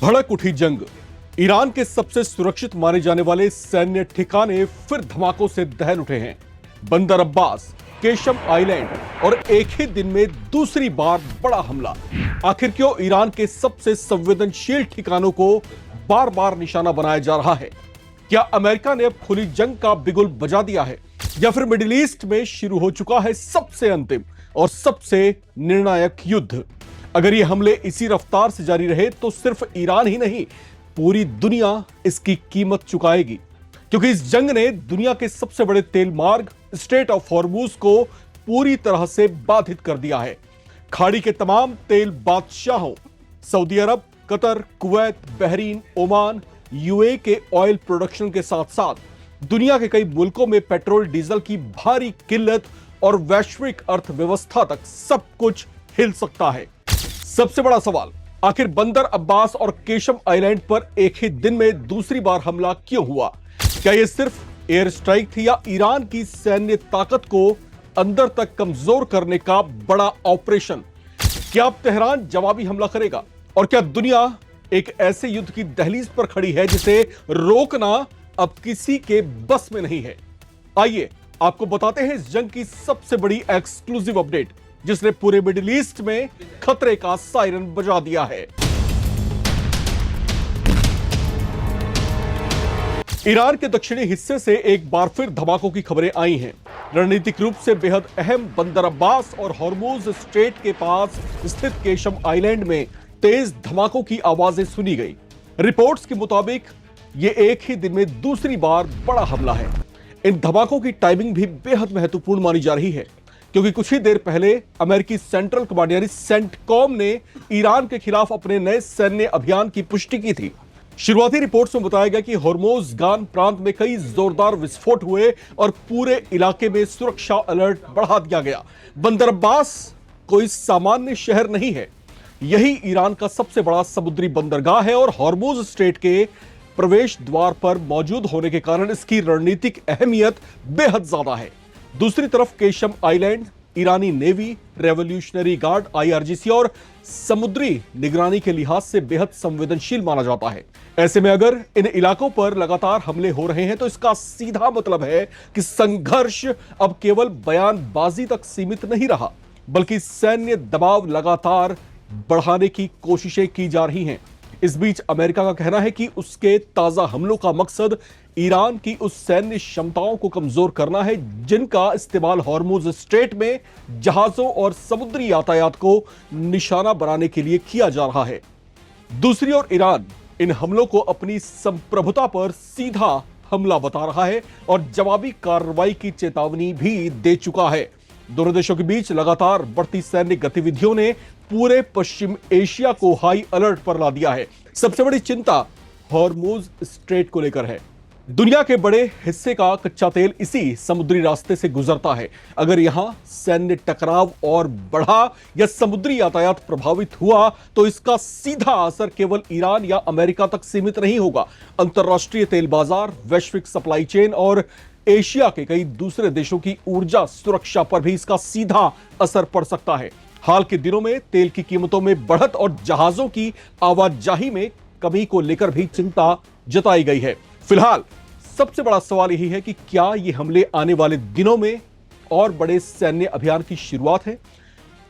भड़क उठी जंग। ईरान के सबसे सुरक्षित माने जाने वाले सैन्य ठिकाने फिर धमाकों से दहल उठे हैं। बंदर अब्बास, केशम आइलैंड और एक ही दिन में दूसरी बार बड़ा हमला। आखिर क्यों ईरान के सबसे संवेदनशील ठिकानों को बार बार निशाना बनाया जा रहा है? क्या अमेरिका ने अब खुली जंग का बिगुल बजा दिया है, या फिर मिडिल ईस्ट में शुरू हो चुका है सबसे अंतिम और सबसे निर्णायक युद्ध? अगर ये हमले इसी रफ्तार से जारी रहे तो सिर्फ ईरान ही नहीं, पूरी दुनिया इसकी कीमत चुकाएगी, क्योंकि इस जंग ने दुनिया के सबसे बड़े तेल मार्ग स्ट्रेट ऑफ हॉर्मूज को पूरी तरह से बाधित कर दिया है। खाड़ी के तमाम तेल बादशाहों Saudi Arab, Qatar, Kuwait, Bahrain, Oman, UAE के ऑयल प्रोडक्शन के साथ साथ दुनिया के कई मुल्कों में पेट्रोल डीजल की भारी किल्लत और वैश्विक अर्थव्यवस्था तक सब कुछ हिल सकता है। सबसे बड़ा सवाल, आखिर बंदर अब्बास और केशम आइलैंड पर एक ही दिन में दूसरी बार हमला क्यों हुआ? क्या यह सिर्फ एयर स्ट्राइक थी या ईरान की सैन्य ताकत को अंदर तक कमजोर करने का बड़ा ऑपरेशन? क्या अब तेहरान जवाबी हमला करेगा? और क्या दुनिया एक ऐसे युद्ध की दहलीज पर खड़ी है जिसे रोकना अब किसी के बस में नहीं है? आइए आपको बताते हैं इस जंग की सबसे बड़ी एक्सक्लूसिव अपडेट, जिसने पूरे मिडिल ईस्ट में खतरे का सायरन बजा दिया है। ईरान के दक्षिणी हिस्से से एक बार फिर धमाकों की खबरें आई हैं। रणनीतिक रूप से बेहद अहम बंदर अब्बास और हॉर्मूज स्ट्रेट के पास स्थित केशम आइलैंड में तेज धमाकों की आवाजें सुनी गई। रिपोर्ट्स के मुताबिक यह एक ही दिन में दूसरी बार बड़ा हमला है। इन धमाकों की टाइमिंग भी बेहद महत्वपूर्ण मानी जा रही है, क्योंकि कुछ ही देर पहले अमेरिकी सेंट्रल कमांड यानी सेंटकॉम ने ईरान के खिलाफ अपने नए सैन्य अभियान की पुष्टि की थी। शुरुआती रिपोर्ट्स में बताया गया कि होर्मुज़गान प्रांत में कई जोरदार विस्फोट हुए और पूरे इलाके में सुरक्षा अलर्ट बढ़ा दिया गया। बंदर अब्बास कोई सामान्य शहर नहीं है, यही ईरान का सबसे बड़ा समुद्री बंदरगाह है और हॉर्मुज स्ट्रेट के प्रवेश द्वार पर मौजूद होने के कारण इसकी रणनीतिक अहमियत बेहद ज्यादा है। दूसरी तरफ केशम आइलैंड ईरानी नेवी, रेवोल्यूशनरी गार्ड आईआरजीसी और समुद्री निगरानी के लिहाज से बेहद संवेदनशील माना जाता है। ऐसे में अगर इन इलाकों पर लगातार हमले हो रहे हैं तो इसका सीधा मतलब है कि संघर्ष अब केवल बयानबाजी तक सीमित नहीं रहा, बल्कि सैन्य दबाव लगातार बढ़ाने की कोशिशें की जा रही हैं। इस बीच अमेरिका का कहना है कि उसके ताजा हमलों का मकसद ईरान की उस सैन्य क्षमताओं को कमजोर करना है जिनका इस्तेमाल हॉर्मुज स्ट्रेट में जहाजों और समुद्री यातायात को निशाना बनाने के लिए किया जा रहा है। दूसरी ओर ईरान इन हमलों को अपनी संप्रभुता पर सीधा हमला बता रहा है और जवाबी कार्रवाई की चेतावनी भी दे चुका है। दोनों देशों के बीच लगातार बढ़ती सैन्य गतिविधियों ने पूरे पश्चिम एशिया को हाई अलर्ट पर ला दिया है। सबसे बड़ी चिंता हॉर्मुज स्ट्रेट को लेकर है। दुनिया के बड़े हिस्से का कच्चा तेल इसी समुद्री रास्ते से गुजरता है। अगर यहां सैन्य टकराव और बढ़ा या समुद्री यातायात प्रभावित हुआ तो इसका सीधा असर केवल ईरान या अमेरिका तक सीमित नहीं होगा। अंतरराष्ट्रीय तेल बाजार, वैश्विक सप्लाई चेन और एशिया के कई दूसरे देशों की ऊर्जा सुरक्षा पर भी इसका सीधा असर पड़ सकता है। हाल के दिनों में तेल की कीमतों में बढ़त और जहाजों की आवाजाही में कमी को लेकर भी चिंता जताई गई है। फिलहाल सबसे बड़ा सवाल यही है कि क्या ये हमले आने वाले दिनों में और बड़े सैन्य अभियान की शुरुआत है?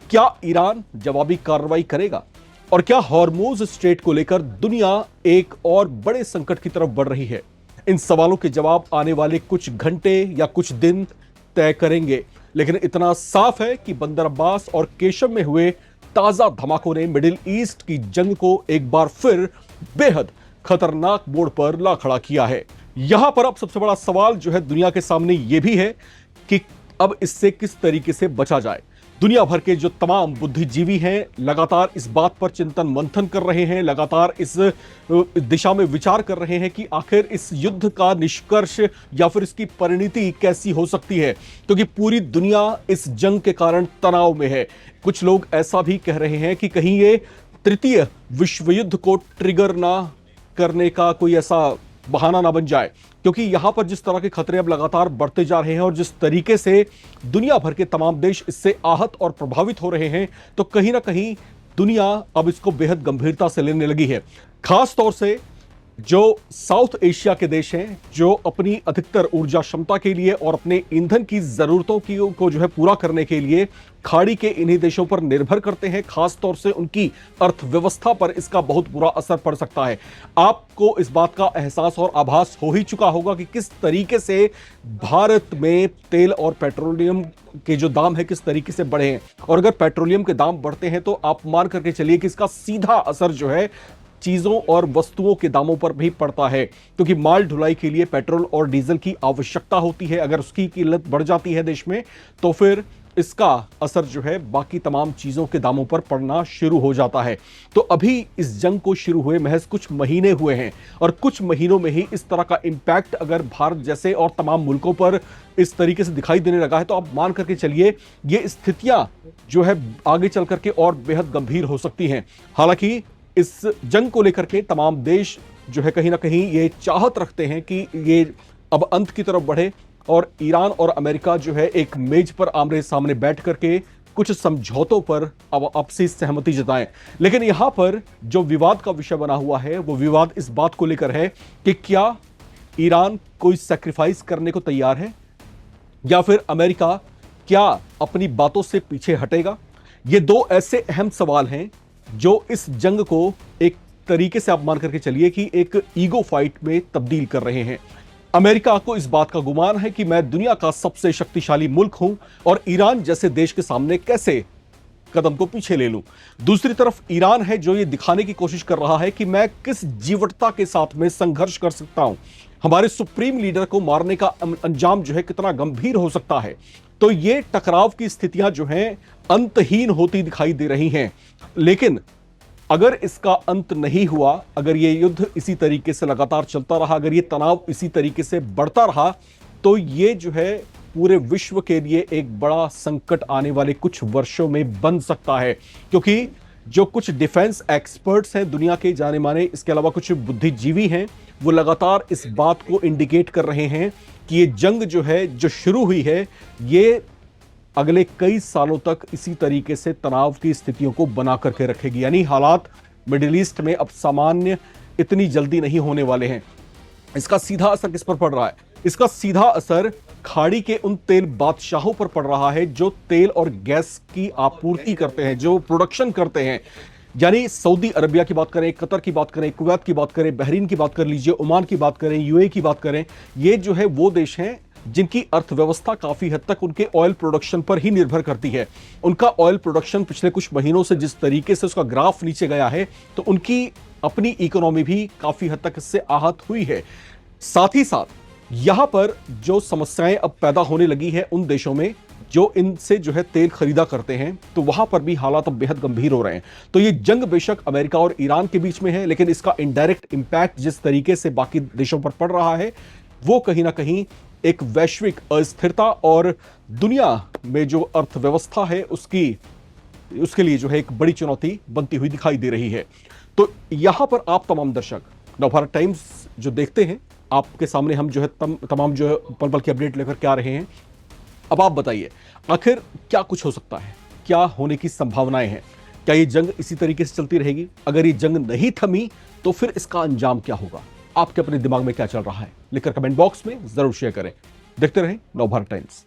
क्या ईरान जवाबी कार्रवाई करेगा? और क्या हॉर्मुज स्ट्रेट को लेकर दुनिया एक और बड़े संकट की तरफ बढ़ रही है? इन सवालों के जवाब आने वाले कुछ घंटे या कुछ दिन तय करेंगे, लेकिन इतना साफ है कि बंदर अब्बास और केशम में हुए ताजा धमाकों ने मिडिल ईस्ट की जंग को एक बार फिर बेहद खतरनाक मोड़ पर ला खड़ा किया है। यहां पर अब सबसे बड़ा सवाल जो है दुनिया के सामने यह भी है कि अब इससे किस तरीके से बचा जाए। दुनिया भर के जो तमाम बुद्धिजीवी हैं लगातार इस बात पर चिंतन मंथन कर रहे हैं, लगातार इस दिशा में विचार कर रहे हैं कि आखिर इस युद्ध का निष्कर्ष या फिर इसकी परिणति कैसी हो सकती है, क्योंकि पूरी दुनिया इस जंग के कारण तनाव में है। कुछ लोग ऐसा भी कह रहे हैं कि कहीं ये तृतीय विश्व युद्ध को ट्रिगर ना करने का कोई ऐसा बहाना ना बन जाए, क्योंकि यहां पर जिस तरह के खतरे अब लगातार बढ़ते जा रहे हैं और जिस तरीके से दुनिया भर के तमाम देश इससे आहत और प्रभावित हो रहे हैं, तो कहीं ना कहीं दुनिया अब इसको बेहद गंभीरता से लेने लगी है। खास तौर से जो साउथ एशिया के देश हैं, जो अपनी अधिकतर ऊर्जा क्षमता के लिए और अपने ईंधन की जरूरतों को जो है पूरा करने के लिए खाड़ी के इन्हीं देशों पर निर्भर करते हैं, खास तौर से उनकी अर्थव्यवस्था पर इसका बहुत बुरा असर पड़ सकता है। आपको इस बात का एहसास और आभास हो ही चुका होगा कि किस तरीके से भारत में तेल और पेट्रोलियम के जो दाम है किस तरीके से बढ़े हैं। और अगर पेट्रोलियम के दाम बढ़ते हैं तो आप मान करके चलिए कि इसका सीधा असर जो है चीजों और वस्तुओं के दामों पर भी पड़ता है, क्योंकि माल ढुलाई के लिए पेट्रोल और डीजल की आवश्यकता होती है। अगर उसकी कीमत बढ़ जाती है देश में तो फिर इसका असर जो है बाकी तमाम चीजों के दामों पर पड़ना शुरू हो जाता है। तो अभी इस जंग को शुरू हुए महज कुछ महीने हुए हैं और कुछ महीनों में ही इस तरह का इंपैक्ट अगर भारत जैसे और तमाम मुल्कों पर इस तरीके से दिखाई देने लगा है तो आप मान करके चलिए ये स्थितियां जो है आगे चल करके और बेहद गंभीर हो सकती हैं। हालांकि इस जंग को लेकर के तमाम देश जो है कहीं ना कहीं ये चाहत रखते हैं कि ये अब अंत की तरफ बढ़े और ईरान और अमेरिका जो है एक मेज पर आमने सामने बैठ करके कुछ समझौतों पर अब आपसी सहमति जताएं। लेकिन यहां पर जो विवाद का विषय बना हुआ है वो विवाद इस बात को लेकर है कि क्या ईरान कोई सैक्रिफाइस करने को तैयार है या फिर अमेरिका क्या अपनी बातों से पीछे हटेगा। ये दो ऐसे अहम सवाल हैं जो इस जंग को एक तरीके से आप मान करके चलिए कि एक ईगो फाइट में तब्दील कर रहे हैं। अमेरिका को इस बात का गुमान है कि मैं दुनिया का सबसे शक्तिशाली मुल्क हूं और ईरान जैसे देश के सामने कैसे कदम को पीछे ले लूं। दूसरी तरफ ईरान है जो ये दिखाने की कोशिश कर रहा है कि मैं किस जीवटता के साथ में संघर्ष कर सकता हूं, हमारे सुप्रीम लीडर को मारने का अंजाम जो है कितना गंभीर हो सकता है। तो ये टकराव की स्थितियां जो हैं अंतहीन होती दिखाई दे रही हैं। लेकिन अगर इसका अंत नहीं हुआ, अगर ये युद्ध इसी तरीके से लगातार चलता रहा, अगर ये तनाव इसी तरीके से बढ़ता रहा तो ये जो है पूरे विश्व के लिए एक बड़ा संकट आने वाले कुछ वर्षों में बन सकता है। क्योंकि जो कुछ डिफेंस एक्सपर्ट्स हैं दुनिया के जाने माने, इसके अलावा कुछ बुद्धिजीवी हैं, वो लगातार इस बात को इंडिकेट कर रहे हैं कि ये जंग जो है जो शुरू हुई है ये अगले कई सालों तक इसी तरीके से तनाव की स्थितियों को बना करके रखेगी। यानी हालात मिडिल ईस्ट में अब सामान्य इतनी जल्दी नहीं होने वाले हैं। इसका सीधा असर किस पर पड़ रहा है? इसका सीधा असर खाड़ी के उन तेल बादशाहों पर पड़ रहा है जो तेल और गैस की आपूर्ति करते हैं, जो प्रोडक्शन करते हैं। यानी सऊदी अरबिया की बात करें, कतर की बात करें, कुवैत की बात करें, बहरीन की बात कर लीजिए, ओमान की बात करें, यूएई की बात करें, ये जो है वो देश हैं जिनकी अर्थव्यवस्था काफी हद तक उनके ऑयल प्रोडक्शन पर ही निर्भर करती है। उनका ऑयल प्रोडक्शन पिछले कुछ महीनों से जिस तरीके से उसका ग्राफ नीचे गया है तो उनकी अपनी इकोनॉमी भी काफी हद तक इससे आहत हुई है। साथ ही साथ यहां पर जो समस्याएं अब पैदा होने लगी है उन देशों में जो इनसे जो है तेल खरीदा करते हैं, तो वहां पर भी हालात अब बेहद गंभीर हो रहे हैं। तो ये जंग बेशक अमेरिका और ईरान के बीच में है, लेकिन इसका इनडायरेक्ट इंपैक्ट जिस तरीके से बाकी देशों पर पड़ रहा है वो कहीं ना कहीं एक वैश्विक अस्थिरता और दुनिया में जो अर्थव्यवस्था है उसके लिए जो है एक बड़ी चुनौती बनती हुई दिखाई दे रही है। तो यहां पर आप तमाम दर्शक नवभारत टाइम्स जो देखते हैं, आपके सामने हम जो है तमाम जो है पल पल की अपडेट लेकर के आ रहे हैं। अब आप बताइए आखिर क्या कुछ हो सकता है, क्या होने की संभावनाएं हैं? क्या ये जंग इसी तरीके से चलती रहेगी? अगर ये जंग नहीं थमी तो फिर इसका अंजाम क्या होगा? आपके अपने दिमाग में क्या चल रहा है? लिखकर कमेंट बॉक्स में जरूर शेयर करें। देखते रहें नवभारत टाइम्स।